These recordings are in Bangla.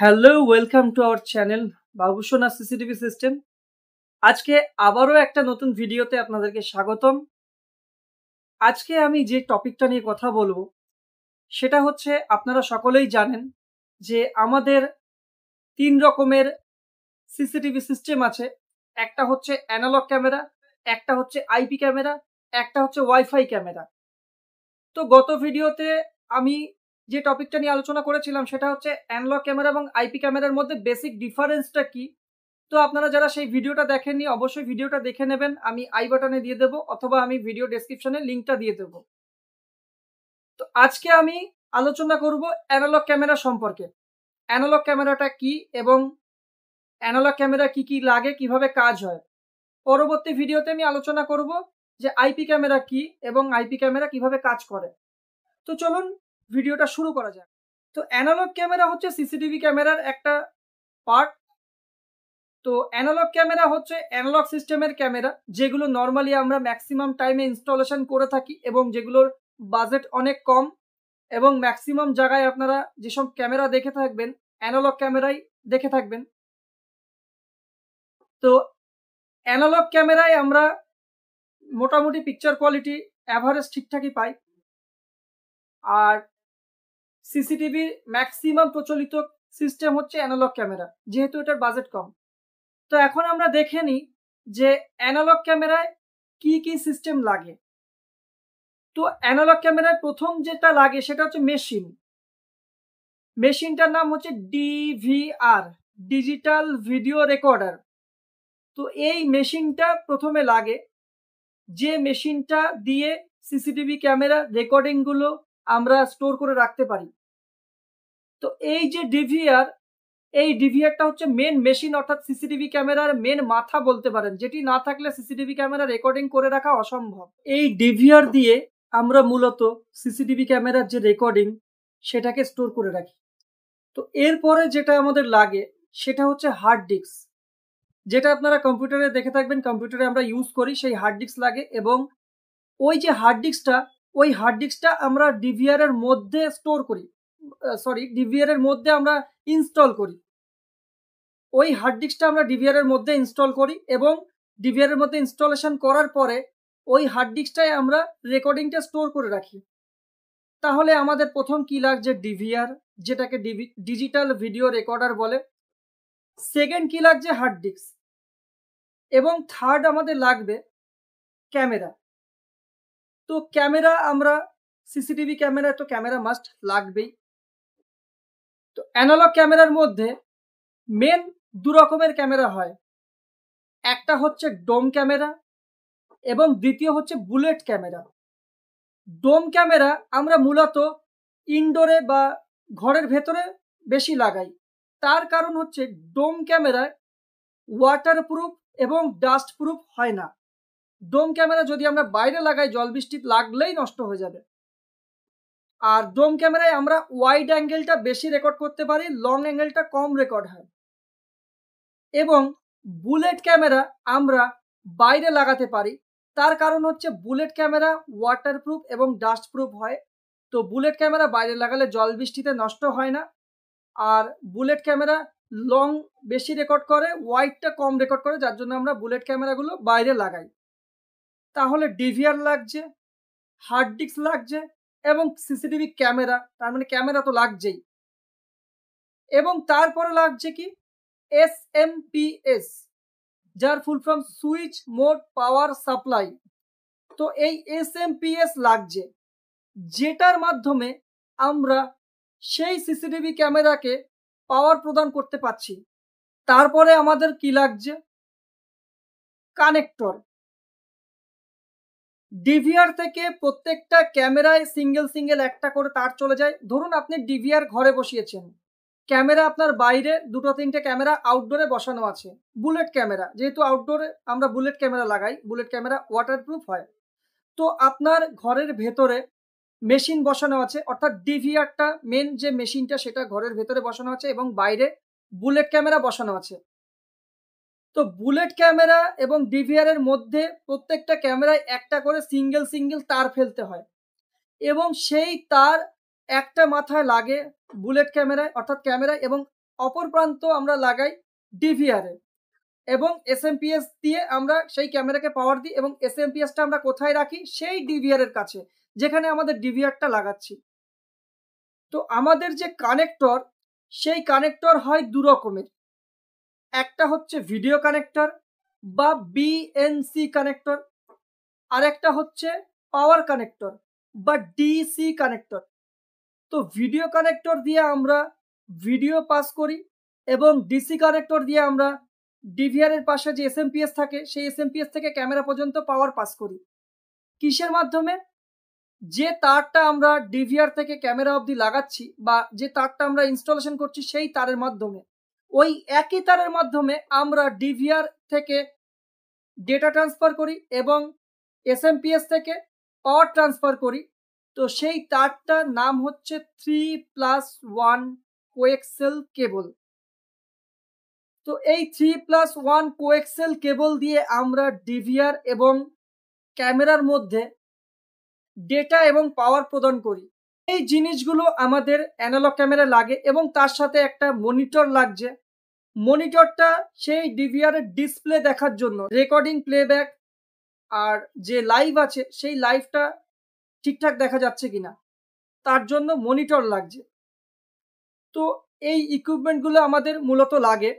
Hello, welcome to our channel Babusona CCTV system. আজকে আবারও একটা নতুন ভিডিওতে আপনাদেরকে স্বাগতম। আজকে আমি যে টপিকটা নিয়ে কথা বলবো সেটা হচ্ছে, আপনারা সকলেই জানেন যে আমাদের 3 রকমের সিসিটিভি সিস্টেম আছে। একটা হচ্ছে অ্যানালগ ক্যামেরা, একটা হচ্ছে আইপি ক্যামেরা, একটা হচ্ছে ওয়াইফাই ক্যামেরা। তো গত ভিডিওতে আমি যে টপিকটা নিয়ে আলোচনা করেছিলাম সেটা হচ্ছে অ্যানালগ ক্যামেরা এবং আইপি ক্যামেরার মধ্যে বেসিক ডিফারেন্সটা কি। তো আপনারা যারা সেই ভিডিওটা দেখেননি অবশ্যই ভিডিওটা দেখে নেবেন। আমি আই বাটনে দিয়ে দেবো অথবা আমি ভিডিও ডেসক্রিপশনে লিঙ্কটা দিয়ে দেবো। তো আজকে আমি আলোচনা করব অ্যানালগ ক্যামেরা সম্পর্কে। অ্যানালগ ক্যামেরাটা কি এবং অ্যানালগ ক্যামেরা কি কি লাগে, কিভাবে কাজ হয়। পরবর্তী ভিডিওতে আমি আলোচনা করব যে আইপি ক্যামেরা কি এবং আইপি ক্যামেরা কিভাবে কাজ করে। তো চলুন ভিডিওটা শুরু করা যাক। তো অ্যানালগ ক্যামেরা হচ্ছে সিসিটিভি ক্যামেরার একটা পার্ট। তো অ্যানালগ ক্যামেরা হচ্ছে অ্যানালগ সিস্টেমের ক্যামেরা, যেগুলো নর্মালি আমরা ম্যাক্সিমাম টাইমে ইনস্টলেশন করে থাকি এবং যেগুলোর বাজেট অনেক কম, এবং ম্যাক্সিমাম জায়গায় আপনারা যেসব ক্যামেরা দেখে থাকবেন অ্যানালগ ক্যামেরাই দেখে থাকবেন। তো অ্যানালগ ক্যামেরায় আমরা মোটামুটি পিকচার কোয়ালিটি অ্যাভারেজ ঠিকঠাকই পাই। আর সিসিটিভির ম্যাক্সিমাম প্রচলিত সিস্টেম হচ্ছে অ্যানালগ ক্যামেরা, যেহেতু এটার বাজেট কম। তো এখন আমরা দেখে নিই যে অ্যানালগ ক্যামেরায় কি কি সিস্টেম লাগে। তো অ্যানালগ ক্যামেরায় প্রথম যেটা লাগে সেটা হচ্ছে মেশিন। মেশিনটার নাম হচ্ছে ডিভিআর, ডিজিটাল ভিডিও রেকর্ডার। তো এই মেশিনটা প্রথমে লাগে, যে মেশিনটা দিয়ে সিসিটিভি ক্যামেরা রেকর্ডিংগুলো আমরা স্টোর করে রাখতে পারি। তো এই যে ডিভিআর, এই ডিভিআরটা হচ্ছে মেন মেশিন, অর্থাৎ সিসিটিভি ক্যামেরার মেন মাথা বলতে পারেন, যেটি না থাকলে সিসিটিভি ক্যামেরা রেকর্ডিং করে রাখা অসম্ভব। এই ডিভিআর দিয়ে আমরা মূলত সিসিটিভি ক্যামেরার যে রেকর্ডিং সেটাকে স্টোর করে রাখি। তো এরপরে যেটা আমাদের লাগে সেটা হচ্ছে হার্ড ডিস্ক, যেটা আপনারা কম্পিউটারে দেখে থাকবেন, কম্পিউটারে আমরা ইউজ করি, সেই হার্ড ডিস্ক লাগে। এবং ওই যে হার্ড ডিস্কটা আমরা ডিভিআর এর মধ্যে স্টোর করি, ডিভিআর এর মধ্যে আমরা ইনস্টল করি। ওই হার্ড ডিস্কটা আমরা ডিভিআর এর মধ্যে ইনস্টল করি এবং ডিভিআর এর মধ্যে ইনস্টলেশন করার পরে ওই হার্ড ডিস্কটায় আমরা রেকর্ডিংটা স্টোর করে রাখি। তাহলে আমাদের প্রথম কি লাগছে, ডিভিআর, যেটাকে ডিজিটাল ভিডিও রেকর্ডার বলে। সেকেন্ড কি লাগছে, হার্ড ডিস্ক। এবং থার্ড আমাদের লাগবে ক্যামেরা। তো ক্যামেরা, আমরা সিসিটিভি ক্যামেরা, তো ক্যামেরা মাস্ট লাগবেই। তো অ্যানালগ ক্যামেরার মধ্যে মেন দু রকমের ক্যামেরা হয়, একটা হচ্ছে ডোম ক্যামেরা এবং দ্বিতীয় হচ্ছে বুলেট ক্যামেরা। ডোম ক্যামেরা আমরা মূলত ইনডোরে বা ঘরের ভেতরে বেশি লাগাই। তার কারণ হচ্ছে ডোম ক্যামেরায় ওয়াটারপ্রুফ এবং ডাস্ট প্রুফ হয় না। ডোম ক্যামেরা যদি আমরা বাইরে লাগাই, জল বৃষ্টি লাগলেই নষ্ট হয়ে যাবে। আর ডোম ক্যামেরায় আমরা ওয়াইড অ্যাঙ্গেলটা বেশি রেকর্ড করতে পারি, লং অ্যাঙ্গেলটা কম রেকর্ড হয়। এবং বুলেট ক্যামেরা আমরা বাইরে লাগাতে পারি, তার কারণ হচ্ছে বুলেট ক্যামেরা ওয়াটারপ্রুফ এবং ডাস্ট প্রুফ হয়। তো বুলেট ক্যামেরা বাইরে লাগালে জল বৃষ্টিতে নষ্ট হয় না। আর বুলেট ক্যামেরা লং বেশি রেকর্ড করে, ওয়াইডটা কম রেকর্ড করে, যার জন্য আমরা বুলেট ক্যামেরাগুলো বাইরে লাগাই। তাহলে ডিভিআর লাগছে, হার্ড ডিস্ক লাগছে এবং সিসিটিভি ক্যামেরা, তার মানে ক্যামেরা তো লাগছেই। এবং তারপরে লাগছে কি, এসএমপিএস, যার full form switch mode power supply. তো এই এসএমপিএস লাগছে, যেটার মাধ্যমে আমরা সেই সিসিটিভি ক্যামেরাকে পাওয়ার প্রদান করতে পারছি। তারপরে আমাদের কি লাগছে, কানেক্টর। ডিভিআর থেকে প্রত্যেকটা ক্যামেরায় সিঙ্গেল একটা করে তার চলে যায়। ধরুন আপনি ডিভিআর ঘরে বসিয়েছেন, ক্যামেরা আপনার বাইরে 2-3টে ক্যামেরা আউটডোরে বসানো আছে। বুলেট ক্যামেরা, যেহেতু আউটডোরে আমরা বুলেট ক্যামেরা লাগাই, বুলেট ক্যামেরা ওয়াটারপ্রুফ হয়। তো আপনার ঘরের ভেতরে মেশিন বসানো আছে, অর্থাৎ ডিভিআরটা মেন যে মেশিনটা সেটা ঘরের ভেতরে বসানো আছে এবং বাইরে বুলেট ক্যামেরা বসানো আছে। তো বুলেট ক্যামেরা এবং ডিভিআর এর মধ্যে প্রত্যেকটা ক্যামেরায় একটা করে সিঙ্গেল তার ফেলতে হয় এবং সেই তার একটা মাথায় লাগে বুলেট ক্যামেরায়, অর্থাৎ ক্যামেরায়, এবং অপর প্রান্ত আমরা লাগাই ডিভিআর এ এবং এসএমপিএস দিয়ে আমরা সেই ক্যামেরাকে পাওয়ার দিই এবং এসএমপিএসটা আমরা কোথায় রাখি? সেই ডিভিআর এর কাছে, যেখানে আমাদের ডিভিআরটা লাগাচ্ছি। তো আমাদের যে কানেক্টর, সেই কানেক্টর হয় দু রকমের। একটা হচ্ছে ভিডিও কানেক্টর বা বিএনসি কানেক্টর, আর একটা হচ্ছে পাওয়ার কানেক্টর বা ডিসি কানেক্টর। তো ভিডিও কানেক্টর দিয়ে আমরা ভিডিও পাস করি এবং ডিসি কানেক্টর দিয়ে আমরা ডিভিআর এর পাশে যে এসএমপিএস থাকে সেই এসএমপিএস থেকে ক্যামেরা পর্যন্ত পাওয়ার পাস করি। কিসের মাধ্যমে? যে তারটা আমরা ডিভিআর থেকে ক্যামেরা অবধি লাগাচ্ছি বা যে তারটা আমরা ইনস্টলেশন করছি সেই তারের মাধ্যমে, ওই একই তারের মাধ্যমে আমরা ডিভিআর থেকে ডেটা ট্রান্সফার করি এবং এসএমপিএস থেকে পাওয়ার ট্রান্সফার করি। তো সেই তারটার নাম হচ্ছে 3+1 কোএক্সেল কেবল। তো এই 3+1 কোএক্সেল কেবল দিয়ে আমরা ডিভিআর এবং ক্যামেরার মধ্যে ডেটা এবং পাওয়ার প্রদান করি। এই জিনিসগুলো আমাদের অ্যানালগ ক্যামেরা লাগে এবং তার সাথে একটা মনিটর লাগছে। মনিটরটা সেই ডিভিআর এর ডিসপ্লে দেখার জন্য, রেকর্ডিং, প্লেব্যাক আর যে লাইভ আছে সেই লাইভটা ঠিকঠাক দেখা যাচ্ছে কিনা তার জন্য মনিটর লাগছে। তো এই ইকুইপমেন্টগুলো আমাদের মূলত লাগে।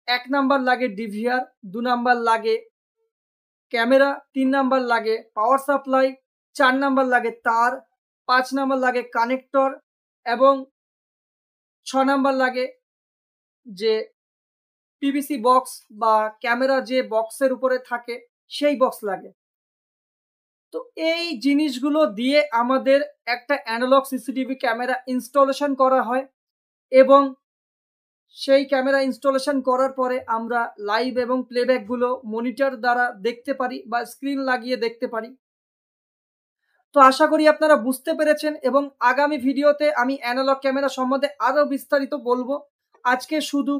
1 নাম্বার লাগে ডিভিআর, 2 নাম্বার লাগে ক্যামেরা, 3 নাম্বার লাগে পাওয়ার সাপ্লাই, 4 নাম্বার লাগে তার, 5 নাম্বার লাগে কানেক্টর এবং 6 নাম্বার লাগে যে পিভিসি বক্স বা ক্যামেরা যে বক্সের উপরে থাকে সেই বক্স লাগে। তো এই জিনিসগুলো দিয়ে আমাদের একটা অ্যানালগ সিসিটিভি ক্যামেরা ইনস্টলেশন করা হয় এবং সেই ক্যামেরা ইনস্টলেশন করার পরে আমরা লাইভ এবং প্লেব্যাকগুলো মনিটর দ্বারা দেখতে পারি বা স্ক্রিন লাগিয়ে দেখতে পারি। তো আশা করি আপনারা বুঝতে পেরেছেন এবং আগামী ভিডিওতে আমি অ্যানালগ ক্যামেরা সম্বন্ধে আরও বিস্তারিত বলবো। আজকে শুধু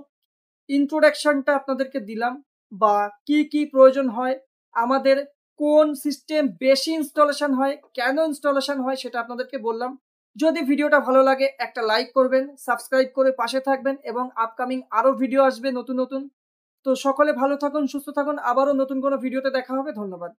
ইন্ট্রোডাকশনটা আপনাদেরকে দিলাম বা কি কি প্রয়োজন হয়, আমাদের কোন সিস্টেম বেশি ইনস্টলেশন হয়, কেন ইনস্টলেশন হয় সেটা আপনাদেরকে বললাম। যদি ভিডিওটা ভালো লাগে একটা লাইক করবেন, সাবস্ক্রাইব করে পাশে থাকবেন এবং আপকামিং আরও ভিডিও আসবে নতুন নতুন। তো সকলে ভালো থাকুন, সুস্থ থাকুন, আবারও নতুন কোনো ভিডিওতে দেখা হবে। ধন্যবাদ।